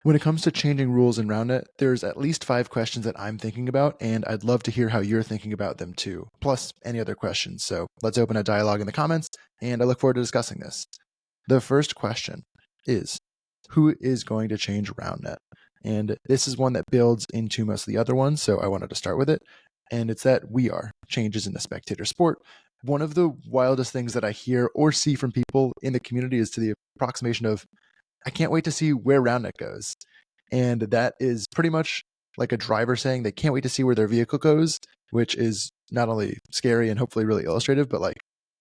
When it comes to changing rules in Roundnet, there's at least 5 questions that I'm thinking about, and I'd love to hear how you're thinking about them too, plus any other questions. So let's open a dialogue in the comments, and I look forward to discussing this. The first question is, who is going to change Roundnet? And this is one that builds into most of the other ones, so I wanted to start with it. And it's that we are changes in the spectator sport. One of the wildest things that I hear or see from people in the community is to the approximation of, I can't wait to see where Roundnet goes. And that is pretty much like a driver saying they can't wait to see where their vehicle goes, which is not only scary and hopefully really illustrative, but like,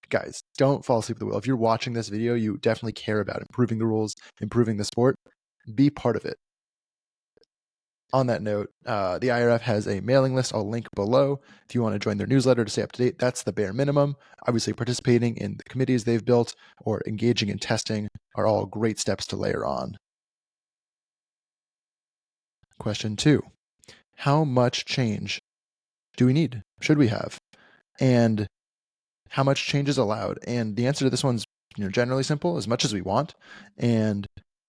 guys, don't fall asleep at the wheel. If you're watching this video, you definitely care about improving the rules, improving the sport. Be part of it. On that note, the IRF has a mailing list. I'll link below if you want to join their newsletter to stay up to date. That's the bare minimum. Obviously, participating in the committees they've built or engaging in testing are all great steps to layer on. Question 2. How much change do we need? Should we have? And how much change is allowed? And the answer to this one's generally simple, as much as we want. And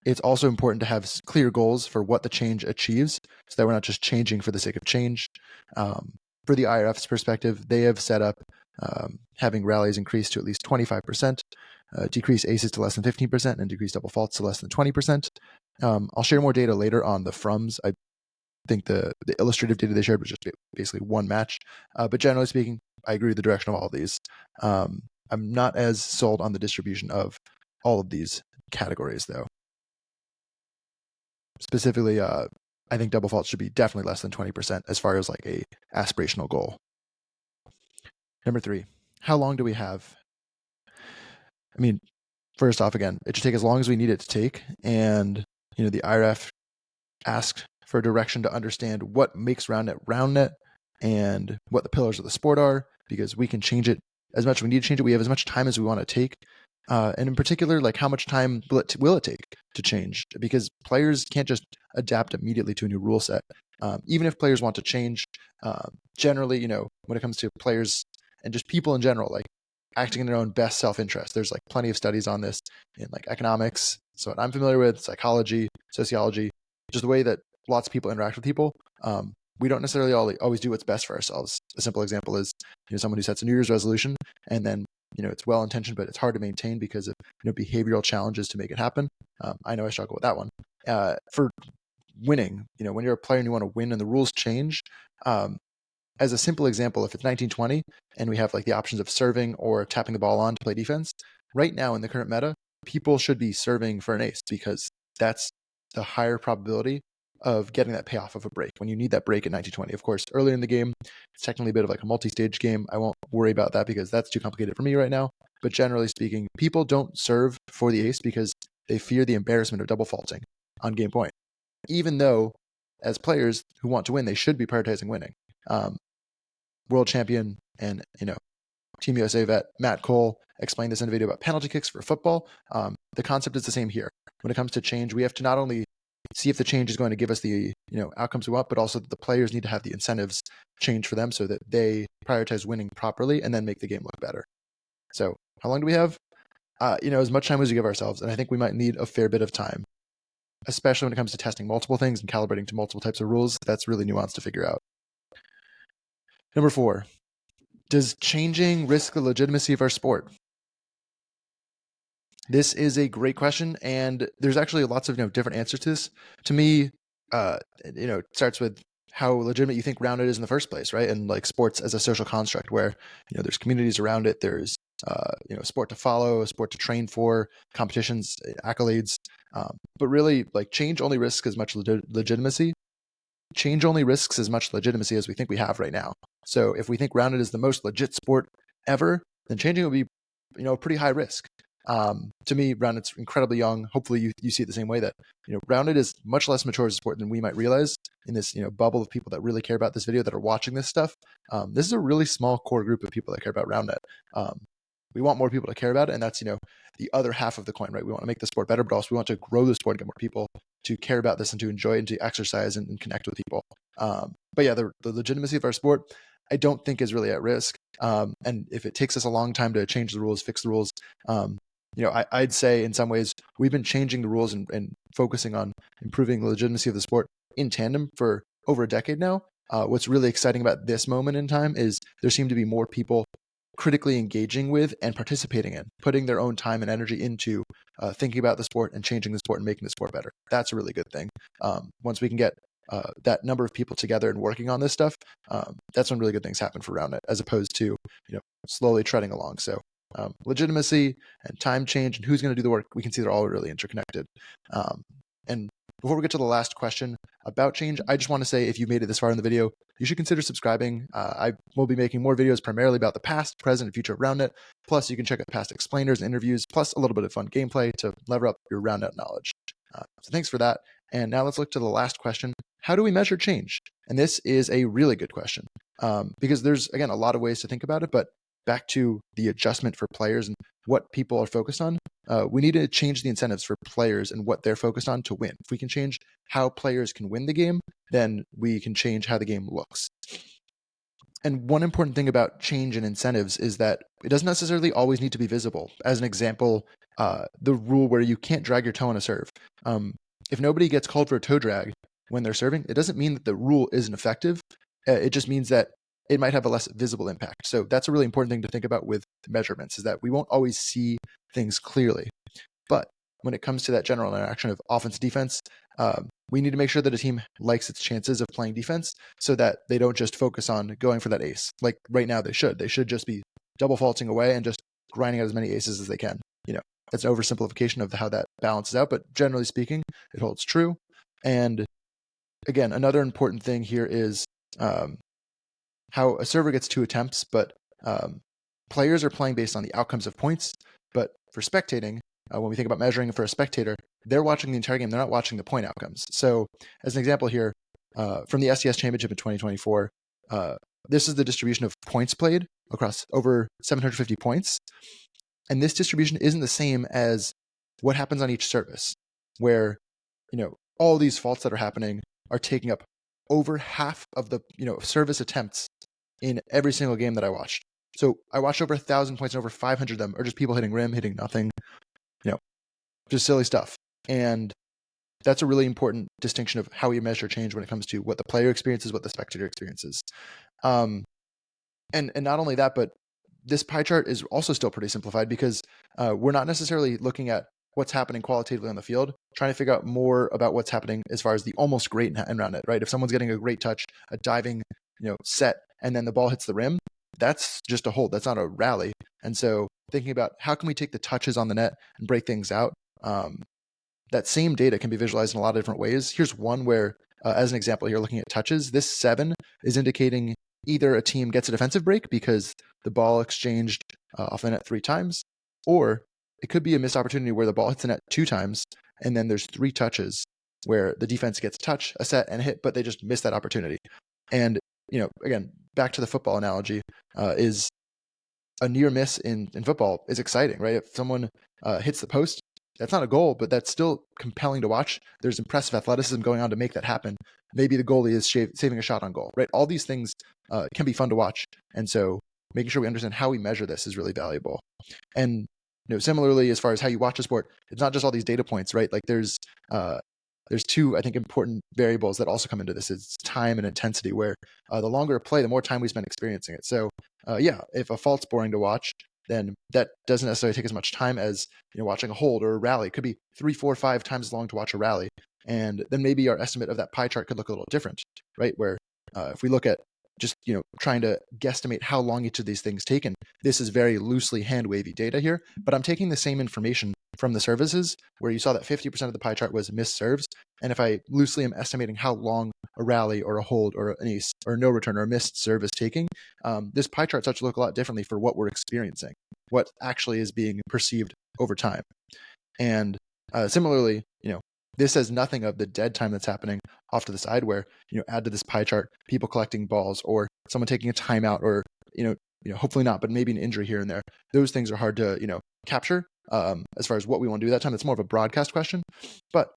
it's also important to have clear goals for what the change achieves so that we're not just changing for the sake of change. For the IRF's perspective, they have set up having rallies increase to at least 25%, decrease aces to less than 15%, and decrease double faults to less than 20%. I'll share more data later on the froms. I think the illustrative data they shared was just basically one match. But generally speaking, I agree with the direction of all of these. I'm not as sold on the distribution of all of these categories, though. Specifically, I think double fault should be definitely less than 20% as far as like a aspirational goal. Number 3, how long do we have? I mean, first off, again, it should take as long as we need it to take. And, the IRF asked for direction to understand what makes Roundnet and what the pillars of the sport are, because we can change it as much as we need to change it. We have as much time as we want to take. And in particular, like how much time will it take to change? Because players can't just adapt immediately to a new rule set. Even if players want to change, generally, when it comes to players and just people in general, like acting in their own best self-interest, there's like plenty of studies on this in like economics. So what I'm familiar with, psychology, sociology, just the way that lots of people interact with people. We don't necessarily always do what's best for ourselves. A simple example is someone who sets a New Year's resolution and then it's well intentioned, but it's hard to maintain because of behavioral challenges to make it happen. I know I struggle with that one. For winning, when you're a player and you want to win and the rules change, as a simple example, if it's 1920 and we have like the options of serving or tapping the ball on to play defense, right now in the current meta, people should be serving for an ace because that's the higher probability of getting that payoff of a break when you need that break at 1920. Of course, earlier in the game, it's technically a bit of like a multi-stage game. I won't worry about that because that's too complicated for me right now. But generally speaking, people don't serve for the ace because they fear the embarrassment of double faulting on game point. Even though, as players who want to win, they should be prioritizing winning. World champion and Team USA vet Matt Cole explained this in a video about penalty kicks for football. The concept is the same here. When it comes to change, we have to not only see if the change is going to give us the outcomes we want, but also the players need to have the incentives change for them so that they prioritize winning properly and then make the game look better. So how long do we have? As much time as we give ourselves, and I think we might need a fair bit of time, especially when it comes to testing multiple things and calibrating to multiple types of rules. That's really nuanced to figure out. Number 4, does changing risk the legitimacy of our sport? This is a great question, and there's actually lots of different answers to this. To me, it starts with how legitimate you think Roundnet is in the first place, right? And like sports as a social construct where there's communities around it, there's sport to follow, a sport to train for, competitions, accolades. But really, like change only risks as much legitimacy. Change only risks as much legitimacy as we think we have right now. So if we think Roundnet is the most legit sport ever, then changing would be a pretty high risk. To me, Roundnet's incredibly young. Hopefully you see it the same way, that Roundnet is much less mature as a sport than we might realize in this bubble of people that really care about this video, that are watching this stuff. This is a really small core group of people that care about Roundnet. We want more people to care about it, and that's the other half of the coin, right? We want to make the sport better, but also we want to grow the sport and get more people to care about this and to enjoy it and to exercise and connect with people. But yeah, the legitimacy of our sport, I don't think is really at risk. And if it takes us a long time to change the rules, fix the rules, I'd say in some ways we've been changing the rules and focusing on improving the legitimacy of the sport in tandem for over a decade now. What's really exciting about this moment in time is there seem to be more people critically engaging with and participating in, putting their own time and energy into thinking about the sport and changing the sport and making the sport better. That's a really good thing. Once we can get that number of people together and working on this stuff, that's when really good things happen for Roundnet, as opposed to slowly treading along. So legitimacy and time change and who's going to do the work, we can see they're all really interconnected. And before we get to the last question about change, I just want to say if you made it this far in the video, you should consider subscribing. I will be making more videos primarily about the past, present, and future of Roundnet. Plus, you can check out past explainers and interviews, plus a little bit of fun gameplay to lever up your Roundnet knowledge. So thanks for that. And now let's look to the last question. How do we measure change? And this is a really good question because there's, again, a lot of ways to think about it, but back to the adjustment for players and what people are focused on, we need to change the incentives for players and what they're focused on to win. If we can change how players can win the game, then we can change how the game looks. And one important thing about change in incentives is that it doesn't necessarily always need to be visible. As an example, the rule where you can't drag your toe on a serve. If nobody gets called for a toe drag when they're serving, it doesn't mean that the rule isn't effective. It just means that it might have a less visible impact. So that's a really important thing to think about with measurements, is that we won't always see things clearly. But when it comes to that general interaction of offense defense, we need to make sure that a team likes its chances of playing defense so that they don't just focus on going for that ace. Like right now they should. They should just be double faulting away and just grinding out as many aces as they can. That's an oversimplification of how that balances out, but generally speaking, it holds true. And again, another important thing here is how a server gets 2 attempts, but players are playing based on the outcomes of points. But for spectating, when we think about measuring for a spectator, they're watching the entire game. They're not watching the point outcomes. So as an example here, from the SDS Championship in 2024, this is the distribution of points played across over 750 points. And this distribution isn't the same as what happens on each service, where all these faults that are happening are taking up over half of the service attempts in every single game that I watched. So I watched over 1,000 points and over 500 of them are just people hitting rim, hitting nothing, just silly stuff. And that's a really important distinction of how we measure change when it comes to what the player experiences, what the spectator experiences. And not only that, but this pie chart is also still pretty simplified because we're not necessarily looking at what's happening qualitatively on the field, trying to figure out more about what's happening as far as the almost great in Roundnet, right? If someone's getting a great touch, a diving, set, and then the ball hits the rim, that's just a hold. That's not a rally. And so thinking about how can we take the touches on the net and break things out, that same data can be visualized in a lot of different ways. Here's one where, as an example here, looking at touches, this 7 is indicating either a team gets a defensive break because the ball exchanged off the net 3 times, or it could be a missed opportunity where the ball hits the net 2 times, and then there's 3 touches where the defense gets a touch, a set, and a hit, but they just miss that opportunity. And, again, back to the football analogy, is a near miss in football is exciting, right? If someone hits the post, that's not a goal, but that's still compelling to watch. There's impressive athleticism going on to make that happen. Maybe the goalie is saving a shot on goal, right? All these things can be fun to watch. And so making sure we understand how we measure this is really valuable. And similarly, as far as how you watch a sport, it's not just all these data points, right? Like there's 2, I think, important variables that also come into this. It's time and intensity, where the longer a play, the more time we spend experiencing it. So if a fault's boring to watch, then that doesn't necessarily take as much time as watching a hold or a rally. It could be 3, 4, 5 times as long to watch a rally. And then maybe our estimate of that pie chart could look a little different, right? Where if we look at just trying to guesstimate how long each of these things taken, this is very loosely hand-wavy data here, but I'm taking the same information from the services where you saw that 50% of the pie chart was missed serves. And if I loosely am estimating how long a rally or a hold or an ace or no return or a missed serve is taking, this pie chart starts to look a lot differently for what we're experiencing, what actually is being perceived over time. And similarly, this says nothing of the dead time that's happening off to the side where, add to this pie chart, people collecting balls or someone taking a timeout or, hopefully not, but maybe an injury here and there. Those things are hard to, capture as far as what we want to do that time. It's more of a broadcast question. But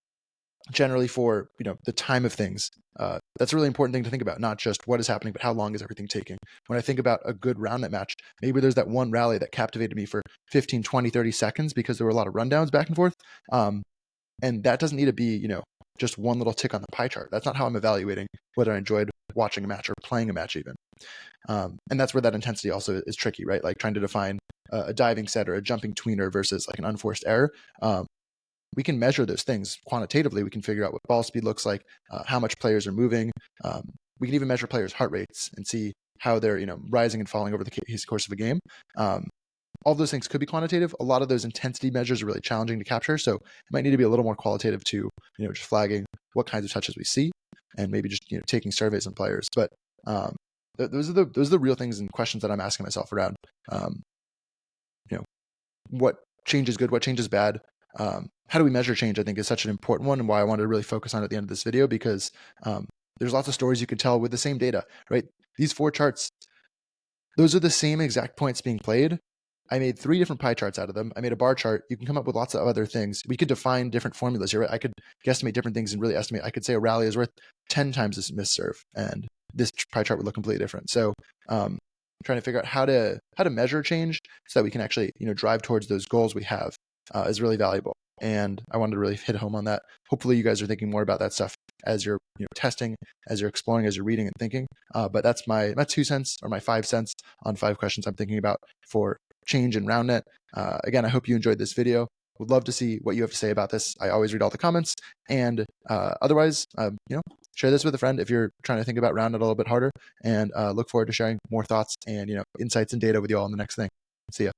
generally for, the time of things, That's a really important thing to think about, not just what is happening, but how long is everything taking. When I think about a good Roundnet match, maybe there's that one rally that captivated me for 15, 20, 30 seconds because there were a lot of rundowns back and forth. And that doesn't need to be, just one little tick on the pie chart. That's not how I'm evaluating whether I enjoyed watching a match or playing a match even. And that's where that intensity also is tricky, right? Like trying to define a diving set or a jumping tweener versus like an unforced error. We can measure those things quantitatively. We can figure out what ball speed looks like, how much players are moving. We can even measure players' heart rates and see how they're, rising and falling over the course of a game. All of those things could be quantitative. A lot of those intensity measures are really challenging to capture. So it might need to be a little more qualitative to, just flagging what kinds of touches we see and maybe just, taking surveys on players. But those are the real things and questions that I'm asking myself around, what change is good, what change is bad. How do we measure change, I think, is such an important one, and why I wanted to really focus on at the end of this video, because there's lots of stories you could tell with the same data, right? These 4 charts, those are the same exact points being played. I made 3 different pie charts out of them. I made a bar chart. You can come up with lots of other things. We could define different formulas here, right? I could guesstimate different things and really estimate. I could say a rally is worth 10 times this missed serve, and this pie chart would look completely different. So trying to figure out how to measure change so that we can actually, drive towards those goals we have is really valuable. And I wanted to really hit home on that. Hopefully you guys are thinking more about that stuff as you're testing, as you're exploring, as you're reading and thinking. But that's my 2 cents or my 5 cents on 5 questions I'm thinking about for change in Roundnet. Again, I hope you enjoyed this video. Would love to see what you have to say about this. I always read all the comments. And otherwise, share this with a friend if you're trying to think about Roundnet a little bit harder. And look forward to sharing more thoughts and insights and data with you all in the next thing. See ya.